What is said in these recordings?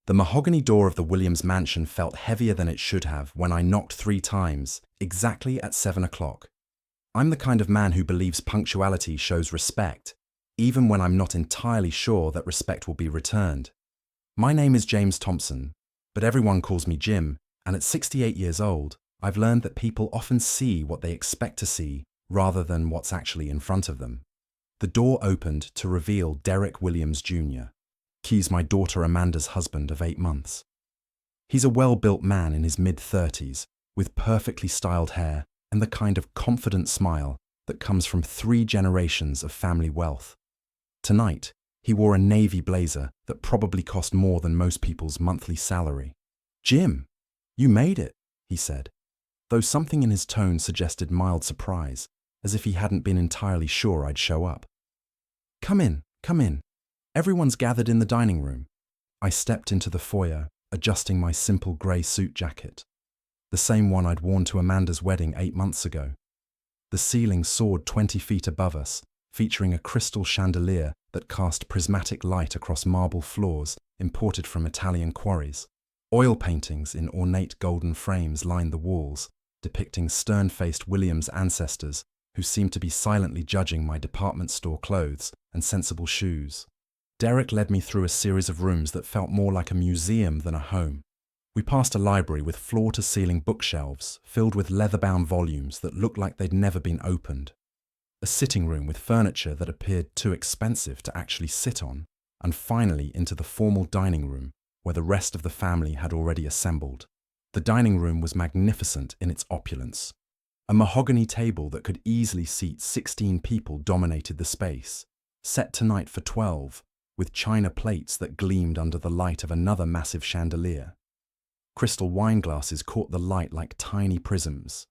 The mahogany door of the Williams mansion felt heavier than it should have when I knocked 3 times, exactly at 7 o'clock. I'm the kind of man who believes punctuality shows respect, even when I'm not entirely sure that respect will be returned. My name is James Thompson, but everyone calls me Jim, and at 68 years old, I've learned that people often see what they expect to see rather than what's actually in front of them. The door opened to reveal Derek Williams Jr. He's my daughter Amanda's husband of 8 months. He's a well-built man in his mid-30s, with perfectly styled hair and the kind of confident smile that comes from 3 generations of family wealth. Tonight, he wore a navy blazer that probably cost more than most people's monthly salary. "Jim, you made it," he said, though something in his tone suggested mild surprise, as if he hadn't been entirely sure I'd show up. Come in. Everyone's gathered in the dining room." I stepped into the foyer, adjusting my simple grey suit jacket, the same one I'd worn to Amanda's wedding 8 months ago. The ceiling soared 20 feet above us, featuring a crystal chandelier that cast prismatic light across marble floors imported from Italian quarries. Oil paintings in ornate golden frames lined the walls, depicting stern-faced Williams ancestors who seemed to be silently judging my department store clothes and sensible shoes. Derek led me through a series of rooms that felt more like a museum than a home. We passed a library with floor-to-ceiling bookshelves filled with leather-bound volumes that looked like they'd never been opened, a sitting room with furniture that appeared too expensive to actually sit on, and finally into the formal dining room where the rest of the family had already assembled. The dining room was magnificent in its opulence. A mahogany table that could easily seat 16 people dominated the space, set tonight for 12, with china plates that gleamed under the light of another massive chandelier. Crystal wine glasses caught the light like tiny prisms,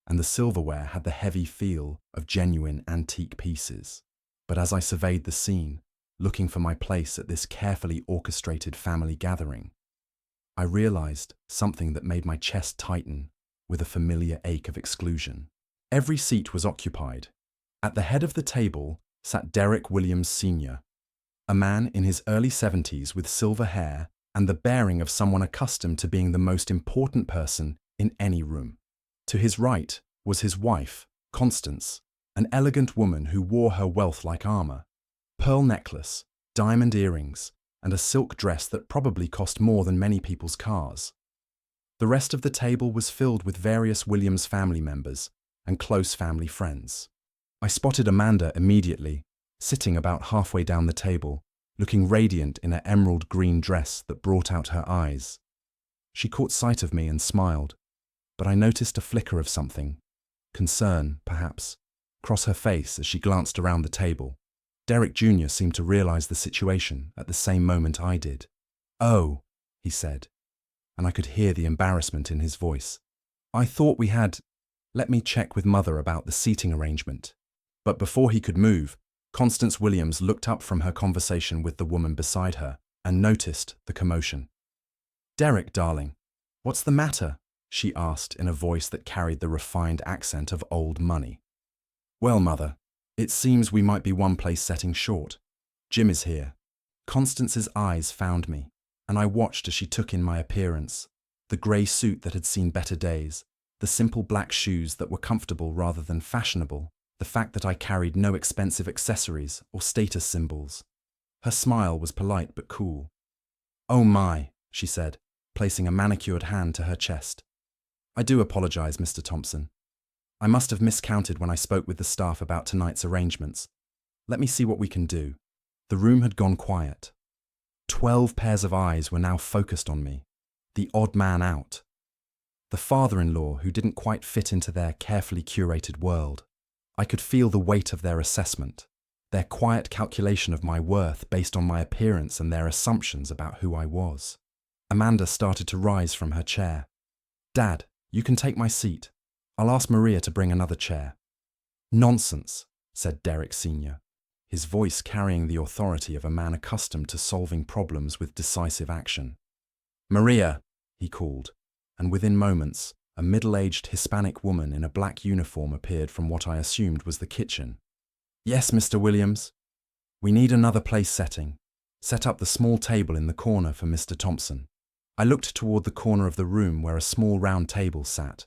and the silverware had the heavy feel of genuine antique pieces. But as I surveyed the scene, looking for my place at this carefully orchestrated family gathering, I realized something that made my chest tighten with a familiar ache of exclusion. Every seat was occupied. At the head of the table sat Derek Williams Sr., a man in his early 70s with silver hair and the bearing of someone accustomed to being the most important person in any room. To his right was his wife, Constance, an elegant woman who wore her wealth like armor: pearl necklace, diamond earrings, and a silk dress that probably cost more than many people's cars. The rest of the table was filled with various Williams family members and close family friends. I spotted Amanda immediately, sitting about halfway down the table, looking radiant in an emerald green dress that brought out her eyes. She caught sight of me and smiled, but I noticed a flicker of something, concern, perhaps, cross her face as she glanced around the table. Derek Jr. seemed to realize the situation at the same moment I did. "Oh," he said, and I could hear the embarrassment in his voice. "I thought we had. Let me check with Mother about the seating arrangement." But before he could move, Constance Williams looked up from her conversation with the woman beside her and noticed the commotion. "Derek, darling, what's the matter?" she asked in a voice that carried the refined accent of old money. "Well, Mother, it seems we might be one place setting short. Jim is here." Constance's eyes found me, and I watched as she took in my appearance, the grey suit that had seen better days, the simple black shoes that were comfortable rather than fashionable, the fact that I carried no expensive accessories or status symbols. Her smile was polite but cool. "Oh my," she said, placing a manicured hand to her chest. "I do apologize, Mr. Thompson. I must have miscounted when I spoke with the staff about tonight's arrangements. Let me see what we can do." The room had gone quiet. 12 pairs of eyes were now focused on me, the odd man out, the father-in-law who didn't quite fit into their carefully curated world. I could feel the weight of their assessment, their quiet calculation of my worth based on my appearance and their assumptions about who I was. Amanda started to rise from her chair. "Dad, you can take my seat. I'll ask Maria to bring another chair." "Nonsense," said Derek Sr., his voice carrying the authority of a man accustomed to solving problems with decisive action. "Maria," he called, and within moments, a middle-aged Hispanic woman in a black uniform appeared from what I assumed was the kitchen. "Yes, Mr. Williams. We need another place setting. set up the small table in the corner for Mr. Thompson. I looked toward the corner of the room where a small round table sat,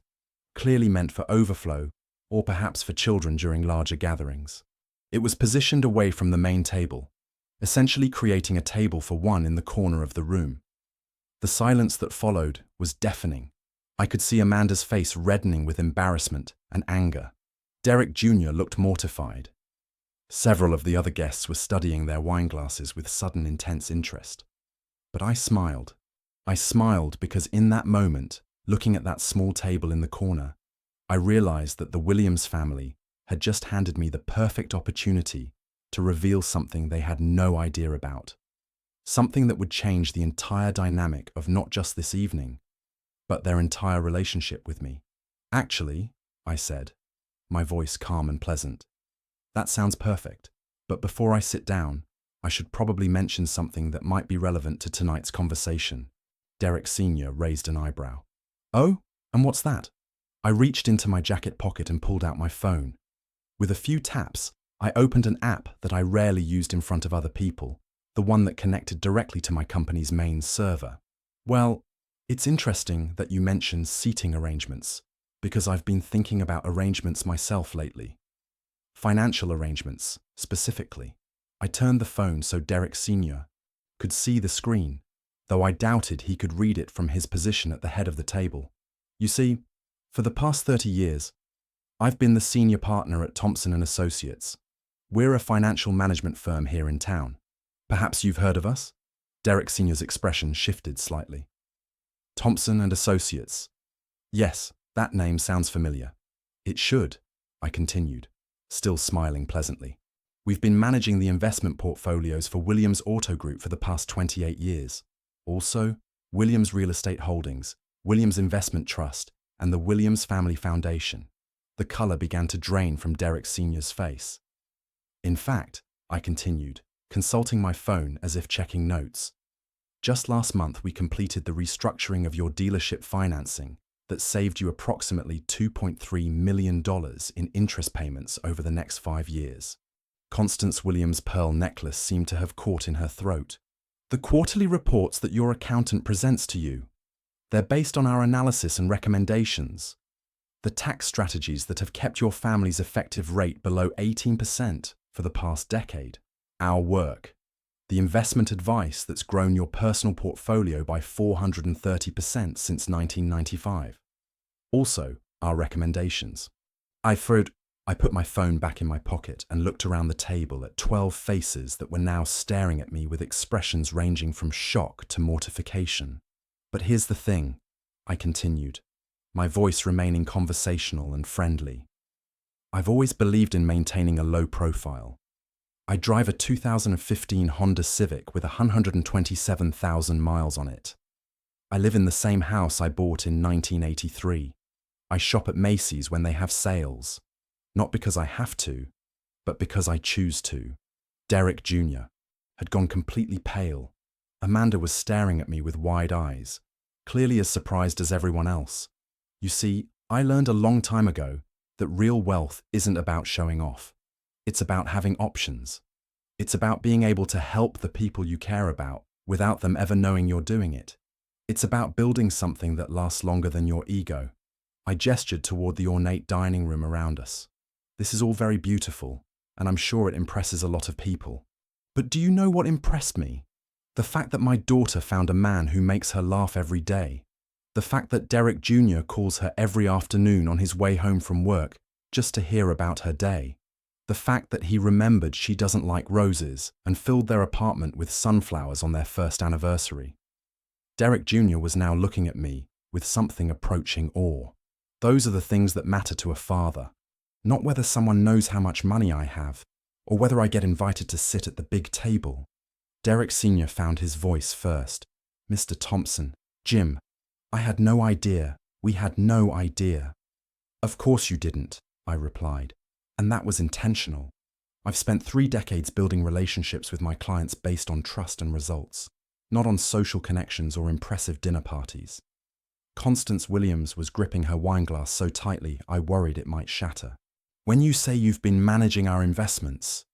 clearly meant for overflow or perhaps for children during larger gatherings. It was positioned away from the main table, essentially creating a table for one in the corner of the room. The silence that followed was deafening. I could see Amanda's face reddening with embarrassment and anger. Derek Jr. looked mortified. Several of the other guests were studying their wine glasses with sudden intense interest. But I smiled. I smiled because in that moment, looking at that small table in the corner, I realized that the Williams family had just handed me the perfect opportunity to reveal something they had no idea about. Something that would change the entire dynamic of not just this evening, but their entire relationship with me. Actually, I said, my voice calm and pleasant, that sounds perfect, but before I sit down, I should probably mention something that might be relevant to tonight's conversation. Derek Sr. raised an eyebrow. Oh, and what's that? I reached into my jacket pocket and pulled out my phone. With a few taps, I opened an app that I rarely used in front of other people, the one that connected directly to my company's main server. Well, it's interesting that you mentioned seating arrangements, because I've been thinking about arrangements myself lately. Financial arrangements, specifically. I turned the phone so Derek Sr. could see the screen, though I doubted he could read it from his position at the head of the table. You see, for the past 30 years, I've been the senior partner at Thompson & Associates. We're a financial management firm here in town. Perhaps you've heard of us? Derek Sr.'s expression shifted slightly. Thompson & Associates. Yes, that name sounds familiar. It should, I continued, still smiling pleasantly. We've been managing the investment portfolios for Williams Auto Group for the past 28 years. Also, Williams Real Estate Holdings, Williams Investment Trust, and the Williams Family Foundation. The color began to drain from Derek Sr.'s face. In fact, I continued, consulting my phone as if checking notes. Just last month we completed the restructuring of your dealership financing that saved you approximately $2.3 million in interest payments over the next 5 years. Constance Williams' pearl necklace seemed to have caught in her throat. The quarterly reports that your accountant presents to you, they're based on our analysis and recommendations. The tax strategies that have kept your family's effective rate below 18% for the past decade. Our work. The investment advice that's grown your personal portfolio by 430% since 1995. Also, our recommendations. I put my phone back in my pocket and looked around the table at 12 faces that were now staring at me with expressions ranging from shock to mortification. But here's the thing, I continued, my voice remaining conversational and friendly. I've always believed in maintaining a low profile. I drive a 2015 Honda Civic with 127,000 miles on it. I live in the same house I bought in 1983. I shop at Macy's when they have sales. Not because I have to, but because I choose to. Derek Jr. had gone completely pale. Amanda was staring at me with wide eyes, clearly as surprised as everyone else. You see, I learned a long time ago that real wealth isn't about showing off. It's about having options. It's about being able to help the people you care about without them ever knowing you're doing it. It's about building something that lasts longer than your ego. I gestured toward the ornate dining room around us. This is all very beautiful, and I'm sure it impresses a lot of people. But do you know what impressed me? The fact that my daughter found a man who makes her laugh every day. The fact that Derek Jr. calls her every afternoon on his way home from work just to hear about her day. The fact that he remembered she doesn't like roses and filled their apartment with sunflowers on their first anniversary. Derek Jr. was now looking at me with something approaching awe. Those are the things that matter to a father. Not whether someone knows how much money I have, or whether I get invited to sit at the big table. Derek Sr. found his voice first. Mr. Thompson, Jim, I had no idea. We had no idea. Of course you didn't, I replied, and that was intentional. I've spent 3 decades building relationships with my clients based on trust and results, not on social connections or impressive dinner parties. Constance Williams was gripping her wineglass so tightly I worried it might shatter. When you say you've been managing our investments,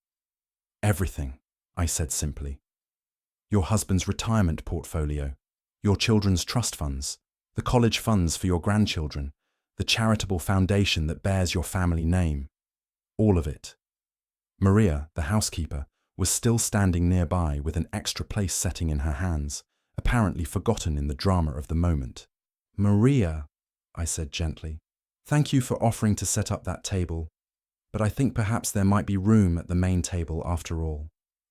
everything, I said simply. your husband's retirement portfolio, your children's trust funds, the college funds for your grandchildren, the charitable foundation that bears your family name. All of it. Maria, the housekeeper, was still standing nearby with an extra place setting in her hands, apparently forgotten in the drama of the moment. "Maria," I said gently, "thank you for offering to set up that table, but I think perhaps there might be room at the main table after all."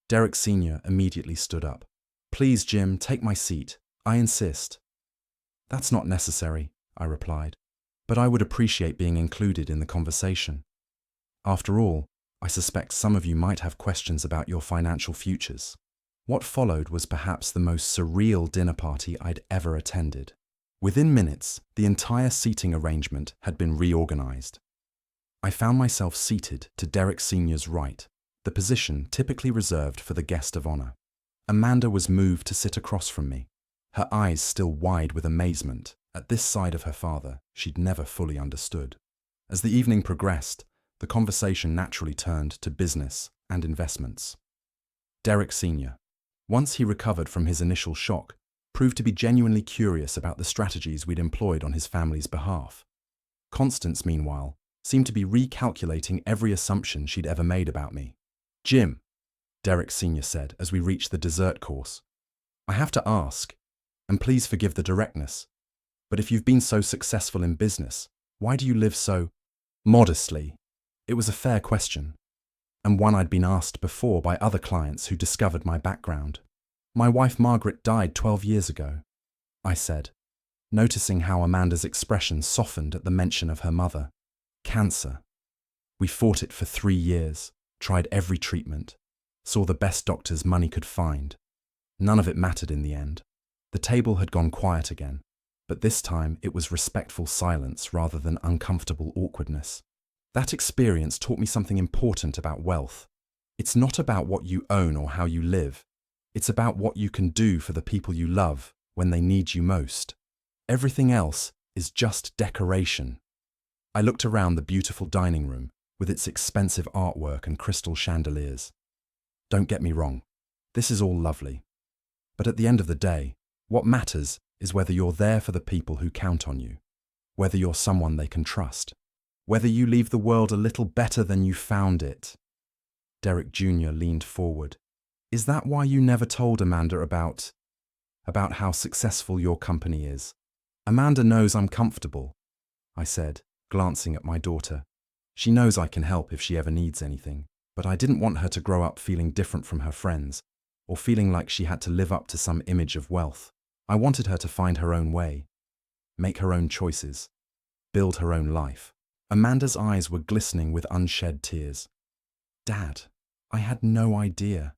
Derek Sr. immediately stood up. "Please, Jim, take my seat. I insist." "That's not necessary," I replied, "but I would appreciate being included in the conversation. After all, I suspect some of you might have questions about your financial futures." What followed was perhaps the most surreal dinner party I'd ever attended. Within minutes, the entire seating arrangement had been reorganized. I found myself seated to Derek Sr.'s right, the position typically reserved for the guest of honor. Amanda was moved to sit across from me, her eyes still wide with amazement at this side of her father she'd never fully understood. As the evening progressed, the conversation naturally turned to business and investments. Derek Sr., once he recovered from his initial shock, proved to be genuinely curious about the strategies we'd employed on his family's behalf. Constance, meanwhile, seemed to be recalculating every assumption she'd ever made about me. "Jim," Derek Sr. said as we reached the dessert course, "I have to ask, and please forgive the directness, but if you've been so successful in business, why do you live so modestly?" It was a fair question, and one I'd been asked before by other clients who discovered my background. "My wife Margaret died 12 years ago," I said, noticing how Amanda's expression softened at the mention of her mother. "Cancer. We fought it for 3 years, tried every treatment, saw the best doctors money could find. None of it mattered in the end." The table had gone quiet again, but this time it was respectful silence rather than uncomfortable awkwardness. That experience taught me something important about wealth. It's not about what you own or how you live. It's about what you can do for the people you love when they need you most. Everything else is just decoration. I looked around the beautiful dining room with its expensive artwork and crystal chandeliers. Don't get me wrong, this is all lovely. But at the end of the day, what matters is whether you're there for the people who count on you, whether you're someone they can trust, whether you leave the world a little better than you found it. Derek Jr. leaned forward. "Is that why you never told Amanda about how successful your company is?" "Amanda knows I'm comfortable," I said, glancing at my daughter. "She knows I can help if she ever needs anything, but I didn't want her to grow up feeling different from her friends, or feeling like she had to live up to some image of wealth. I wanted her to find her own way, make her own choices, build her own life." Amanda's eyes were glistening with unshed tears. "Dad, I had no idea."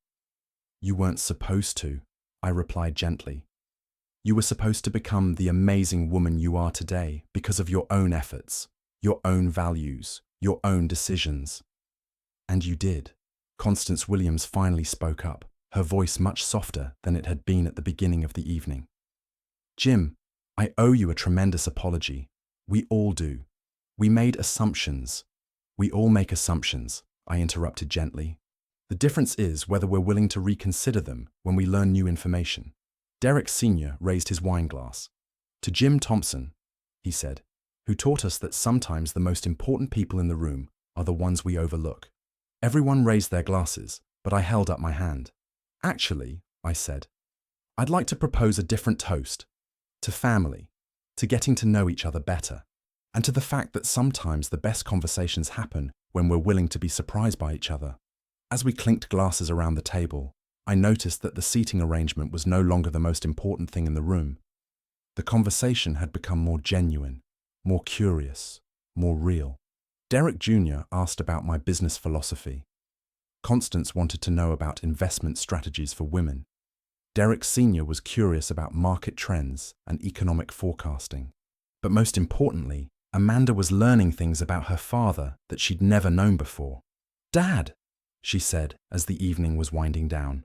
"You weren't supposed to," I replied gently. "You were supposed to become the amazing woman you are today because of your own efforts, your own values, your own decisions. And you did." Constance Williams finally spoke up, her voice much softer than it had been at the beginning of the evening. "Jim, I owe you a tremendous apology. We all do. We made assumptions." "We all make assumptions," I interrupted gently. "The difference is whether we're willing to reconsider them when we learn new information." Derek Sr. raised his wine glass. "To Jim Thompson," he said, "who taught us that sometimes the most important people in the room are the ones we overlook." Everyone raised their glasses, but I held up my hand. "Actually," I said, "I'd like to propose a different toast. To family, to getting to know each other better, and to the fact that sometimes the best conversations happen when we're willing to be surprised by each other." As we clinked glasses around the table, I noticed that the seating arrangement was no longer the most important thing in the room. The conversation had become more genuine, more curious, more real. Derek Jr. asked about my business philosophy. Constance wanted to know about investment strategies for women. Derek Sr. was curious about market trends and economic forecasting. But most importantly, Amanda was learning things about her father that she'd never known before. "Dad," she said as the evening was winding down,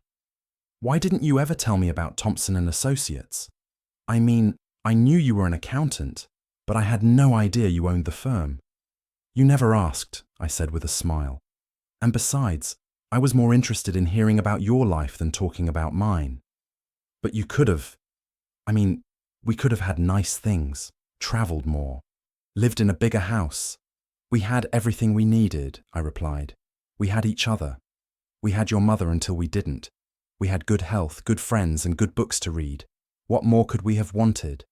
"why didn't you ever tell me about Thompson and Associates? I mean, I knew you were an accountant, but I had no idea you owned the firm." "You never asked," I said with a smile. "And besides, I was more interested in hearing about your life than talking about mine." But you could have, I mean, we could have had nice things, traveled more, lived in a bigger house. We had everything we needed, I replied. We had each other. We had your mother until we didn't. We had good health, good friends, and good books to read. What more could we have wanted?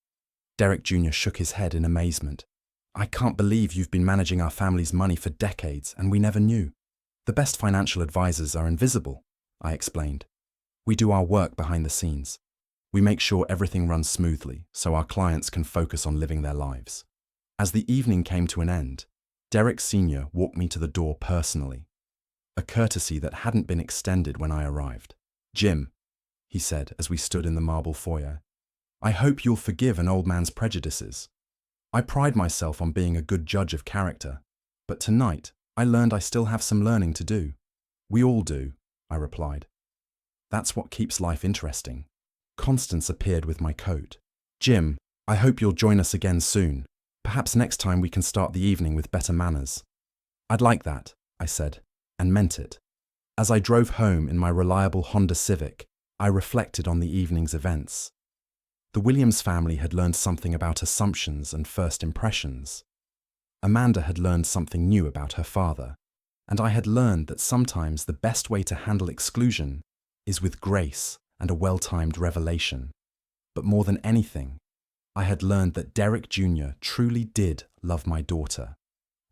Derek Jr. shook his head in amazement. I can't believe you've been managing our family's money for decades and we never knew. The best financial advisors are invisible, I explained. We do our work behind the scenes. We make sure everything runs smoothly so our clients can focus on living their lives. As the evening came to an end, Derek Sr. walked me to the door personally, a courtesy that hadn't been extended when I arrived. Jim, he said as we stood in the marble foyer, I hope you'll forgive an old man's prejudices. I pride myself on being a good judge of character, but tonight I learned I still have some learning to do. We all do, I replied. That's what keeps life interesting. Constance appeared with my coat. Jim, I hope you'll join us again soon. Perhaps next time we can start the evening with better manners. I'd like that, I said, and meant it. As I drove home in my reliable Honda Civic, I reflected on the evening's events. The Williams family had learned something about assumptions and first impressions. Amanda had learned something new about her father, and I had learned that sometimes the best way to handle exclusion is with grace and a well-timed revelation. But more than anything, I had learned that Derek Jr. truly did love my daughter,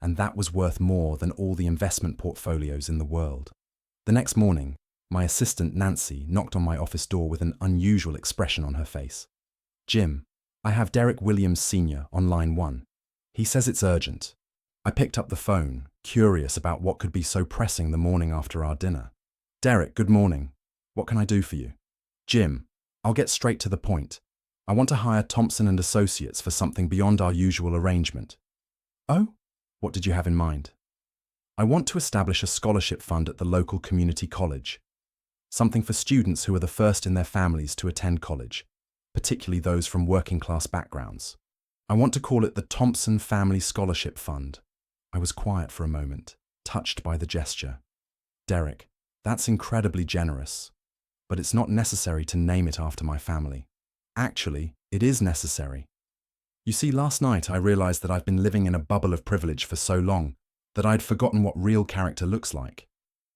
and that was worth more than all the investment portfolios in the world. The next morning, my assistant Nancy knocked on my office door with an unusual expression on her face. Jim, I have Derek Williams Sr. on line 1. He says it's urgent. I picked up the phone, curious about what could be so pressing the morning after our dinner. Derek, good morning. What can I do for you? Jim, I'll get straight to the point. I want to hire Thompson and Associates for something beyond our usual arrangement. Oh? What did you have in mind? I want to establish a scholarship fund at the local community college. Something for students who are the first in their families to attend college, particularly those from working-class backgrounds. I want to call it the Thompson Family Scholarship Fund. I was quiet for a moment, touched by the gesture. Derek, that's incredibly generous, but it's not necessary to name it after my family. Actually, it is necessary. You see, last night I realized that I've been living in a bubble of privilege for so long that I'd forgotten what real character looks like.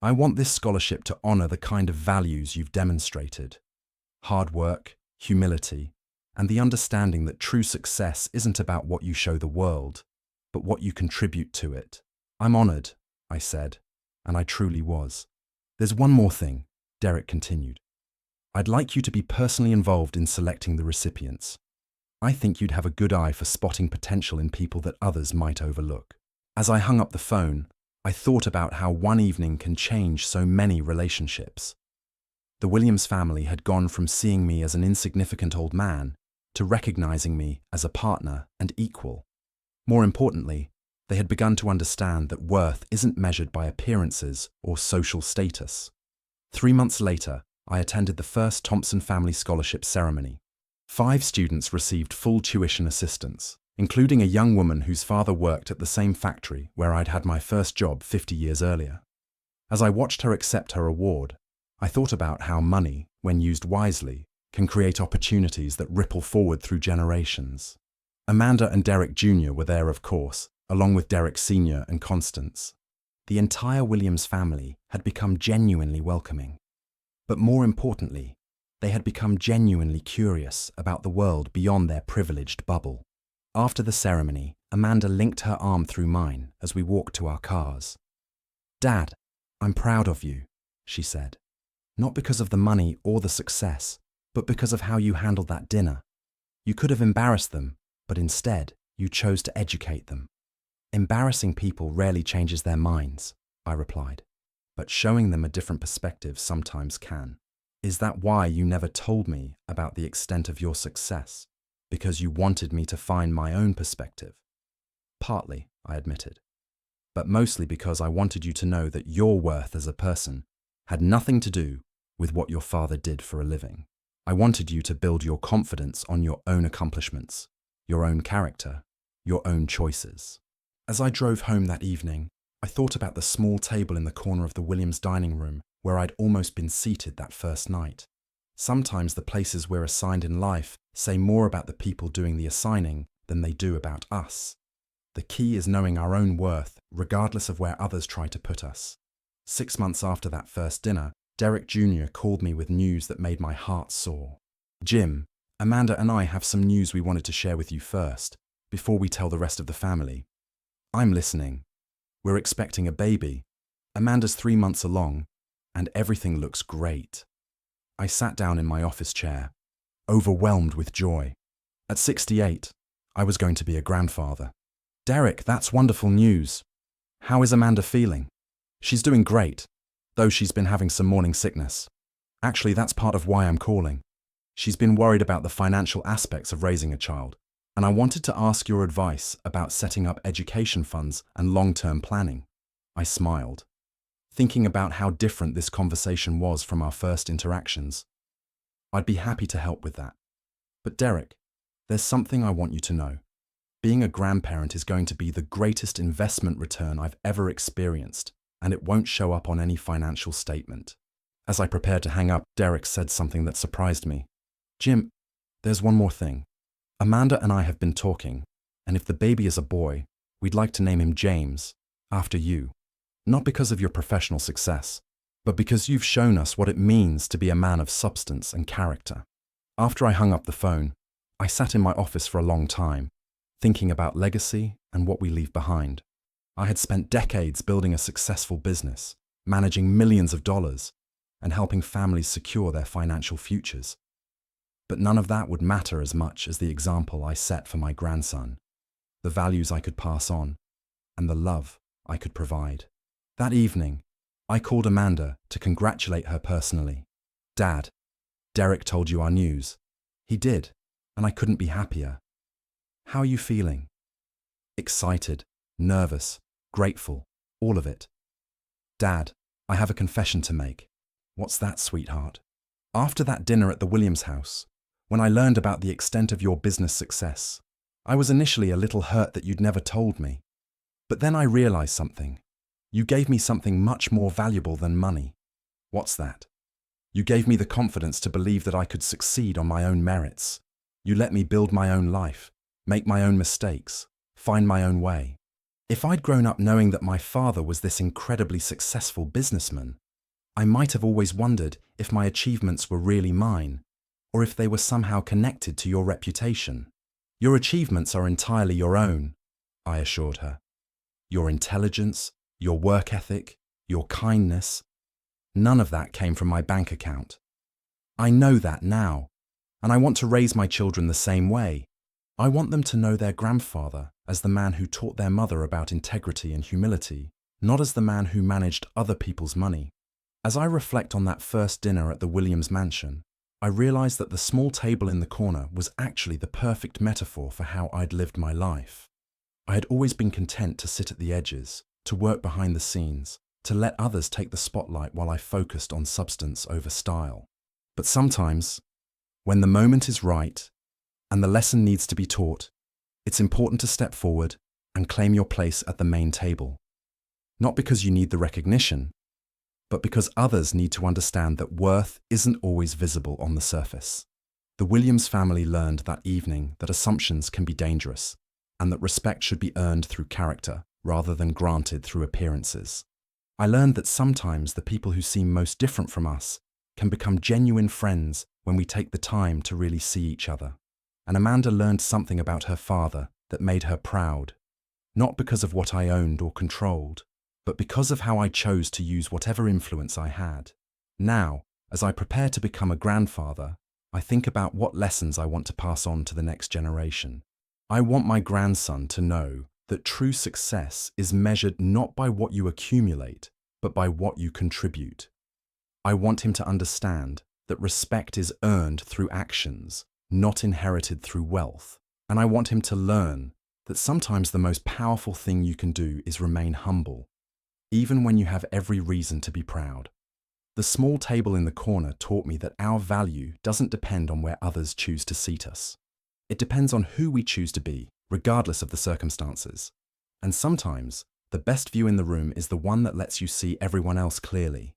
I want this scholarship to honor the kind of values you've demonstrated. Hard work, humility, and the understanding that true success isn't about what you show the world, but what you contribute to it. I'm honored, I said, and I truly was. There's one more thing, Derek continued. I'd like you to be personally involved in selecting the recipients. I think you'd have a good eye for spotting potential in people that others might overlook. As I hung up the phone, I thought about how one evening can change so many relationships. The Williams family had gone from seeing me as an insignificant old man to recognizing me as a partner and equal. More importantly, they had begun to understand that worth isn't measured by appearances or social status. 3 months later, I attended the first Thompson Family Scholarship ceremony. 5 students received full tuition assistance, including a young woman whose father worked at the same factory where I'd had my first job 50 years earlier. As I watched her accept her award, I thought about how money, when used wisely, can create opportunities that ripple forward through generations. Amanda and Derek Jr. were there, of course, along with Derek Sr. and Constance. The entire Williams family had become genuinely welcoming. But more importantly, they had become genuinely curious about the world beyond their privileged bubble. After the ceremony, Amanda linked her arm through mine as we walked to our cars. Dad, I'm proud of you, she said. Not because of the money or the success, but because of how you handled that dinner. You could have embarrassed them, but instead, you chose to educate them. Embarrassing people rarely changes their minds, I replied, but showing them a different perspective sometimes can. Is that why you never told me about the extent of your success? Because you wanted me to find my own perspective? Partly, I admitted, but mostly because I wanted you to know that your worth as a person had nothing to do with what your father did for a living. I wanted you to build your confidence on your own accomplishments, your own character, your own choices. As I drove home that evening, I thought about the small table in the corner of the Williams dining room where I'd almost been seated that first night. Sometimes the places we're assigned in life say more about the people doing the assigning than they do about us. The key is knowing our own worth, regardless of where others try to put us. 6 months after that first dinner, Derek Jr. called me with news that made my heart soar. "Jim, Amanda and I have some news we wanted to share with you first, before we tell the rest of the family." "I'm listening." "We're expecting a baby. Amanda's 3 months along, and everything looks great." I sat down in my office chair, overwhelmed with joy. At 68, I was going to be a grandfather. "Derek, that's wonderful news. How is Amanda feeling?" "She's doing great, though she's been having some morning sickness. Actually, that's part of why I'm calling. She's been worried about the financial aspects of raising a child, and I wanted to ask your advice about setting up education funds and long-term planning." I smiled, thinking about how different this conversation was from our first interactions. "I'd be happy to help with that. But Derek, there's something I want you to know. Being a grandparent is going to be the greatest investment return I've ever experienced, and it won't show up on any financial statement." As I prepared to hang up, Derek said something that surprised me. "Jim, there's one more thing. Amanda and I have been talking, and if the baby is a boy, we'd like to name him James, after you. Not because of your professional success, but because you've shown us what it means to be a man of substance and character." After I hung up the phone, I sat in my office for a long time, thinking about legacy and what we leave behind. I had spent decades building a successful business, managing millions of dollars, and helping families secure their financial futures. But none of that would matter as much as the example I set for my grandson, the values I could pass on, and the love I could provide. That evening, I called Amanda to congratulate her personally. "Dad, Derek told you our news." "He did, and I couldn't be happier." "How are you feeling?" "Excited, nervous, grateful, all of it." "Dad, I have a confession to make." "What's that, sweetheart?" "After that dinner at the Williams house, when I learned about the extent of your business success, I was initially a little hurt that you'd never told me. But then I realized something. You gave me something much more valuable than money." "What's that?" "You gave me the confidence to believe that I could succeed on my own merits. You let me build my own life, make my own mistakes, find my own way. If I'd grown up knowing that my father was this incredibly successful businessman, I might have always wondered if my achievements were really mine, or if they were somehow connected to your reputation." "Your achievements are entirely your own," I assured her. "Your intelligence, your work ethic, your kindness, none of that came from my bank account. I know that now, and I want to raise my children the same way. I want them to know their grandfather as the man who taught their mother about integrity and humility, not as the man who managed other people's money." As I reflect on that first dinner at the Williams mansion, I realize that the small table in the corner was actually the perfect metaphor for how I'd lived my life. I had always been content to sit at the edges, to work behind the scenes, to let others take the spotlight while I focused on substance over style. But sometimes, when the moment is right and the lesson needs to be taught, it's important to step forward and claim your place at the main table. Not because you need the recognition, but because others need to understand that worth isn't always visible on the surface. The Williams family learned that evening that assumptions can be dangerous, and that respect should be earned through character rather than granted through appearances. I learned that sometimes the people who seem most different from us can become genuine friends when we take the time to really see each other. And Amanda learned something about her father that made her proud, not because of what I owned or controlled, but because of how I chose to use whatever influence I had. Now, as I prepare to become a grandfather, I think about what lessons I want to pass on to the next generation. I want my grandson to know that true success is measured not by what you accumulate, but by what you contribute. I want him to understand that respect is earned through actions, not inherited through wealth. And I want him to learn that sometimes the most powerful thing you can do is remain humble, even when you have every reason to be proud. The small table in the corner taught me that our value doesn't depend on where others choose to seat us. It depends on who we choose to be, regardless of the circumstances. And sometimes, the best view in the room is the one that lets you see everyone else clearly.